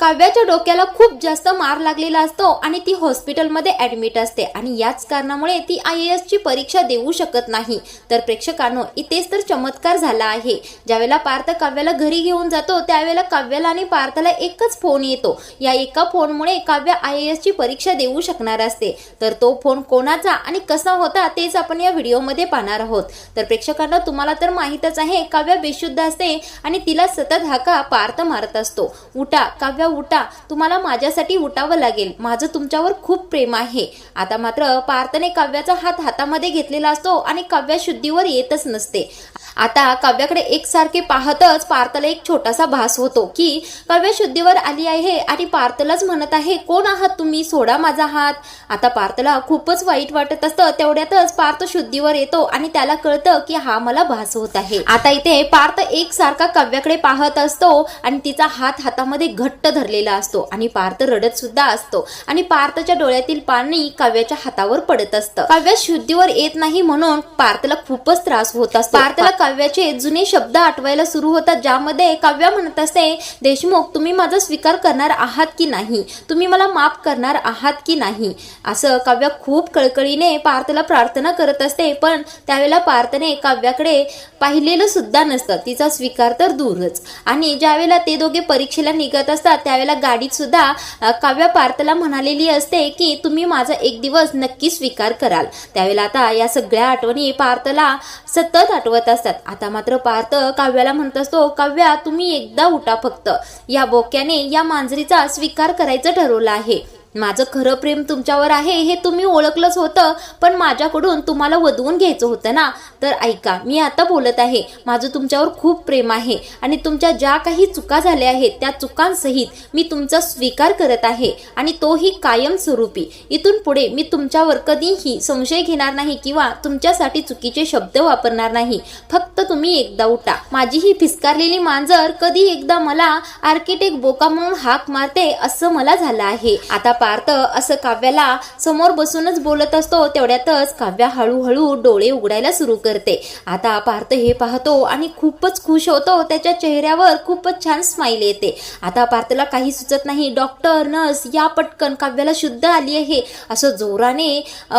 काव्याच्या डोक्याला खूप जास्त मार लागलेला असतो आणि ती हॉस्पिटलमध्ये ऍडमिट असते आणि याच कारणामुळे ती IAS ची परीक्षा देऊ शकत नाही। तर प्रेक्षकांनो, इथेच तर चमत्कार झाला आहे। ज्यावेळेला पार्थ काव्याला घरी घेऊन जातो त्यावेळेला काव्याला आणि पार्थला एकच फोन येतो। या एका फोनमुळे काव्य IAS ची परीक्षा देऊ शकणार असते। तर तो फोन कोणाचा आणि कसा होता तेच आपण या व्हिडिओमध्ये पाहणार आहोत। तर प्रेक्षकांनो, तुम्हाला तर माहीतच आहे, काव्य बेशुद्ध असते आणि तिला सतत हाका पार्थ मारत असतो। उठा काव्य, उठा, तुम्हाला माझ्यासाठी उठावं लागेल, माझं तुमच्यावर खूप प्रेम आहे। आता मात्र पार्थने काव्याचा हात हातामध्ये घेतलेला असतो आणि काव्य शुद्धीवर येतच नसते। आता काव्याकडे एकसारखे पाहतच पार्थला एक छोटासा भास होतो की काव्य शुद्धीवर आली आहे आणि पार्थलाच म्हणत आहे, कोण आहात तुम्ही, सोडा माझा हात। आता पार्थला खूपच वाईट वाटत असतं। तेवढ्यातच पार्थ शुद्धीवर येतो आणि त्याला कळतं की हा मला भास होत आहे। आता इथे पार्थ एकसारखा काव्याकडे पाहत असतो आणि तिचा हात हातामध्ये घट्ट धरलेला असतो आणि पार्थ रडत सुद्धा असतो आणि पार्थच्या डोळ्यातील पाणी काव्याच्या हातावर पडत असतं। काव्य शुद्धीवर येत नाही म्हणून पार्थला खूपच त्रास होत असतो। पार्थला काव्याचे जुने शब्द आठवायला सुरू होतात, ज्यामध्ये काव्य म्हणत असते, देशमुख, तुम्ही माझा स्वीकार करणार आहात की नाही, तुम्ही मला माफ करणार आहात की नाही। असं काव्य खूप कळकळीने पार्थला प्रार्थना करत असते। पण त्यावेळेला पार्थने काव्याकडे पाहिलेलं सुद्धा नसतं, तिचा स्वीकार तर दूरच। आणि ज्यावेळेला ते दोघे परीक्षेला निघत असतात त्यावेळेला गाडीत सुद्धा काव्य पार्थला म्हणालेली असते की तुम्ही माझा एक दिवस नक्की स्वीकार कराल। त्यावेळेला आता या सगळ्या आठवणी पार्थला सतत आठवत असतात। आता मात्र पार्थ काव्याला म्हणत असतो, काव्या, तुम्ही एकदा उठा, फक्त या बोक्याने या मांजरीचा स्वीकार करायचं ठरवलं आहे। माझं खरं प्रेम तुमच्यावर आहे हे तुम्ही ओळखलंच होतं, पण माझ्याकडून तुम्हाला वधवून घ्यायचं होतं ना। तर ऐका, मी आता बोलत आहे, माझं तुमच्यावर खूप प्रेम आहे आणि तुमच्या ज्या काही चुका झाल्या आहेत त्या चुकांसहित मी तुमचा स्वीकार करत आहे आणि तोही कायमस्वरूपी। इथून पुढे मी तुमच्यावर कधीही संशय घेणार नाही किंवा तुमच्यासाठी चुकीचे शब्द वापरणार नाही। फक्त तुम्ही एकदा उठा। माझी ही फिसकारलेली मांजर कधी एकदा मला आर्किटेक्ट बोका म्हणून हाक मारते असं मला झालं आहे। आता पार्थ असं काव्याला समोर बसूनच बोलत असतो। तेवढ्यातच काव्य हळूहळू डोळे उघडायला सुरू करते। आता पार्थ हे पाहतो आणि खूपच खुश होतो, त्याच्या चेहऱ्यावर खूपच छान स्माइल येते। आता पार्थला काही सुचत नाही, डॉक्टर, नर्स, या पटकन, काव्याला शुद्ध आली आहे असं जोराने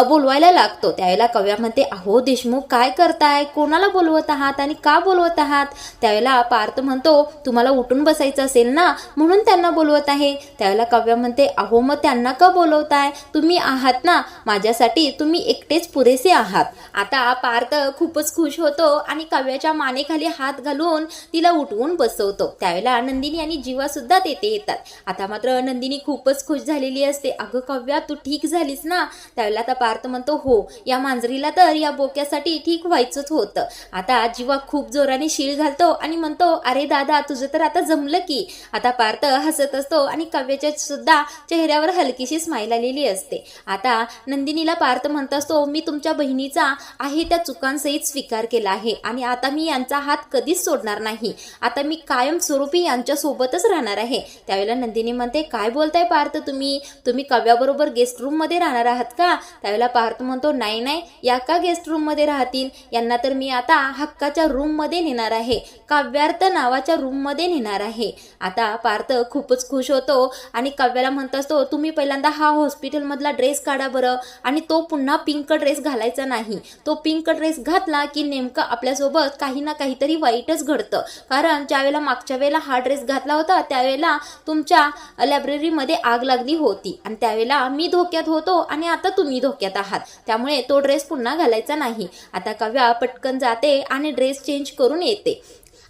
बोलवायला लागतो। त्यावेळेला काव्य म्हणते, अहो देशमुख, काय करताय, कोणाला बोलवत आहात आणि का बोलवत आहात। त्यावेळेला पार्थ म्हणतो, तुम्हाला उठून बसायचं असेल ना म्हणून त्यांना बोलवत आहे। त्यावेळेला काव्य म्हणते, अहो मग त्यांना का बोलवताय, तुम्ही आहात ना माझ्यासाठी, तुम्ही एकटेच पुरेसे आहात। आता पार्थ खूपच खुश होतो आणि काव्याच्या मानेखाली हात घालून तिला उठवून बसवतो। त्यावेळेला नंदिनी आणि जीवा सुद्धा तेथे येतात। आता मात्र नंदिनी खूपच खुश झालेली असते, अगं काव्या, तू ठीक झालीस ना। त्यावेळेला आता पार्थ म्हणतो, हो, या मांजरीला तर या बोक्यासाठी ठीक व्हायचंच होतं। आता जीवा खूप जोराने शीळ घालतो आणि म्हणतो, अरे दादा, तुझं तर आता जमलं की। आता पार्थ हसत असतो आणि काव्याच्या सुद्धा चेहऱ्यावर हलकीशी स्माइल आलेली असते। आता नंदिनीला पार्थ म्हणत असतो, मी तुमच्या बहिणीचा आहे त्या चुकांसहित स्वीकार केला आहे आणि आता मी यांचा हात कधीच सोडणार नाही। आता मी कायमस्वरूपी यांच्या सोबतच राहणार आहे। त्यावेळेला नंदिनी म्हणते, काय बोलताय पार्थ, तुम्ही काव्याबरोबर गेस्ट रूम मध्ये राहणार आहात का। त्यावेळेला पार्थ म्हणतो, नाही नाही, या का गेस्ट रूम मध्ये राहतील, यांना तर मी आता हक्काच्या रूम मध्ये नेणार आहे, काव्यार्थ नावाच्या रूम मध्ये नेणार आहे। आता पार्थ खूपच खुश होतो आणि काव्याला म्हणत असतो, तुम्ही पहिल्यांदा हा हॉस्पिटल मधला ड्रेस काढा बरं आणि तो पुन्हा पिंक ड्रेस घालायचा नाही। तो पिंक ड्रेस घातला की नेमकं आपल्यासोबत काही ना काहीतरी वाईटच घडतं, कारण ज्यावेळेला मागच्या वेळेला हा ड्रेस घातला होता त्यावेळेला तुमच्या लायब्ररीमध्ये आग लागली होती आणि त्यावेळेला मी धोक्यात होतो आणि आता तुम्ही धोक्यात आहात, त्यामुळे तो ड्रेस पुन्हा घालायचा नाही। आता काव्या पटकन जाते आणि ड्रेस चेंज करून येते।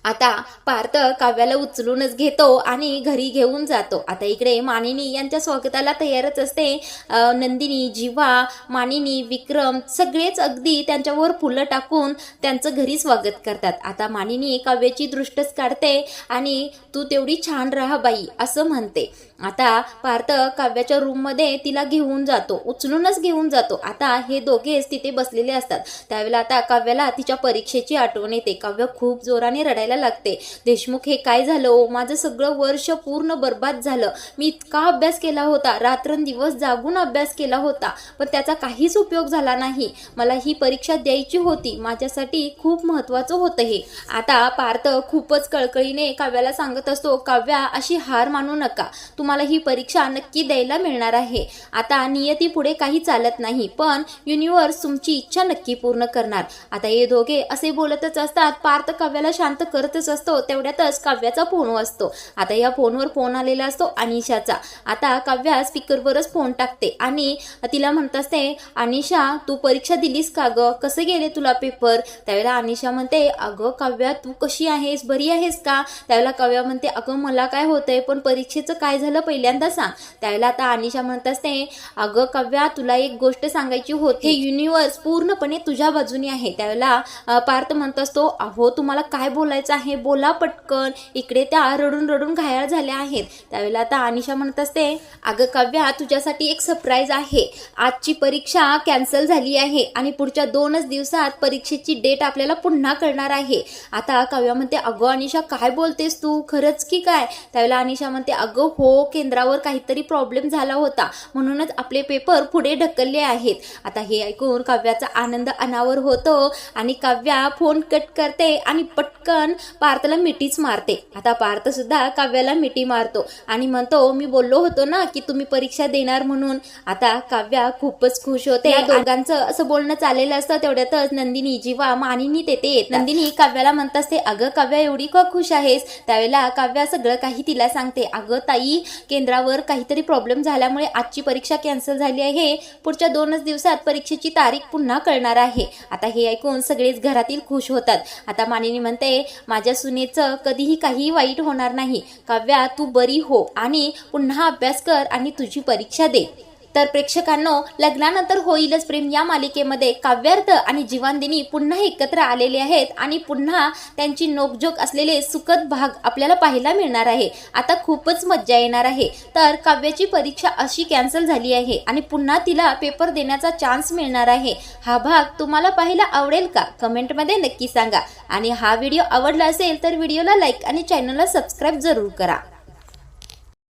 आता पार्थ काव्याला उचलूनच घेतो आणि घरी घेऊन जातो। आता इकडे मानिनी यांच्या स्वागताला तयारच असते। नंदिनी, जीवा, मानिनी, विक्रम सगळेच अगदी त्यांच्यावर फुलं टाकून त्यांचं घरी स्वागत करतात। आता मानिनी काव्याची दृष्टच काढते आणि तू तेवढी छान राहा बाई असं म्हणते। आता पार्थ काव्याच्या रूम मध्ये तिला घेऊन जातो, उचलूनच घेऊन जातो। आता हे दोघेच तिथे बसलेले असतात। त्यावेळेला आता काव्याला तिच्या परीक्षेची आठवण येते। काव्य खूप जोराने रडायला द्यायला लागते. देशमुख हे काय झालं ओ, माझं सगळं वर्ष पूर्ण बर्बाद झालं. मी इतका अभ्यास केला होता, रात्रंदिवस जागून अभ्यास केला होता, पण त्याचा काहीच उपयोग झाला नाही. मला ही परीक्षा द्यायची होती, माझ्यासाठी खूप महत्त्वाचं होतं हे. आता पार्थ खूपच कळकळीने काव्याला सांगत असतो, काव्या अशी हार मानू नका, तुम्हाला ही परीक्षा नक्की द्यायला मिळणार आहे. आता नियती पुढे काही चालत नाही, पण युनिव्हर्स तुमची इच्छा नक्की पूर्ण करणार. आता हे दोघे असे बोलतच असतात. पार्थ काव्याला शांत करतच असतो. तेवढ्यातच काव्याचा फोन वाजतो. आता या फोनवर फोन आलेला असतो अनिशाचा. आता काव्या स्पीकरवरच फोन टाकते आणि तिला म्हणत असते, अनिशा तू परीक्षा दिलीस का ग, कसे गेले तुला पेपर? त्यावेळेला अनिशा म्हणते, अगं काव्या तू कशी आहेस, बरी आहेस का? त्यावेळेला काव्या म्हणते, अगं मला काय होतंय, पण परीक्षेचं काय झालं पहिल्यांदा सांग. त्यावेळेला आता अनिशा म्हणत असते, अगं काव्या तुला एक गोष्ट सांगायची होती, हे युनिव्हर्स पूर्णपणे तुझ्या बाजूने आहे. त्यावेळेला पार्थ म्हणत असतो, अहो तुम्हाला काय बोलायचं आहे, बोला पटकन, इकडे त्या रडून रडून घायाळ झाल्या आहेत. त्यावेळेला आता अनिशा म्हणत असते, अगं काव्या तुझ्यासाठी एक सरप्राईज आहे. आजची परीक्षा कॅन्सल झाली आहे आणि पुढच्या 2च दिवसात परीक्षेची डेट आपल्याला पुन्हा कळणार आहे. आता काव्या म्हणते, अगं अनिशा काय बोलतेस तू, खरंच की काय? त्यावेळेला अनिशा म्हणते, अगं हो, केंद्रावर काहीतरी प्रॉब्लेम झाला होता म्हणूनच आपले पेपर पुढे ढकलले आहेत. आता हे ऐकून काव्याचा आनंद अनावर होतो आणि काव्या फोन कट करते आणि पटकन पार्थला मिठीच मारते. आता पार्थ सुद्धा काव्याला मिठी मारतो आणि म्हणतो, मी बोललो होतो ना की तुम्ही परीक्षा देणार म्हणून. आता काव्या खूपच खुश होते. या दोघांचं असं बोलणं चाललेलं असतं. तेवढ्यातच नंदिनी जीवा मानिनी तेथे येते. नंदिनी काव्याला म्हणत असते, अगं काव्या एवढी का खुश आहेस? त्यावेळेला काव्या सगळं काही तिला सांगते. अगं ताई, केंद्रावर काहीतरी प्रॉब्लेम झाल्यामुळे आजची परीक्षा कॅन्सल झाली आहे. पुढच्या 2च दिवसात परीक्षेची तारीख पुन्हा कळणार आहे. आता हे ऐकून सगळेच घरातील खुश होतात. आता मानिनी म्हणते, माझ्या सुनेचं कधीही काही वाईट होणार नाही. काव्या तू बरी हो आणि पुन्हा अभ्यास कर आणि तुझी परीक्षा दे. तर प्रेक्षकांनो, लग्नानंतर होईलच प्रेम या मालिकेमध्ये काव्यार्थ आणि जीवांदिनी पुन्हा एकत्र आलेले आहेत आणि पुन्हा त्यांची नोकझोक असलेले सुखद भाग आपल्याला पाहायला मिळणार आहे. आता खूपच मज्जा येणार आहे. तर काव्याची परीक्षा अशी कॅन्सल झाली आहे आणि पुन्हा तिला पेपर देण्याचा चान्स मिळणार आहे. हा भाग तुम्हाला पाहायला आवडेल का? कमेंटमध्ये नक्की सांगा. आणि हा व्हिडिओ आवडला असेल तर व्हिडिओला लाईक आणि चॅनलला सबस्क्राईब जरूर करा.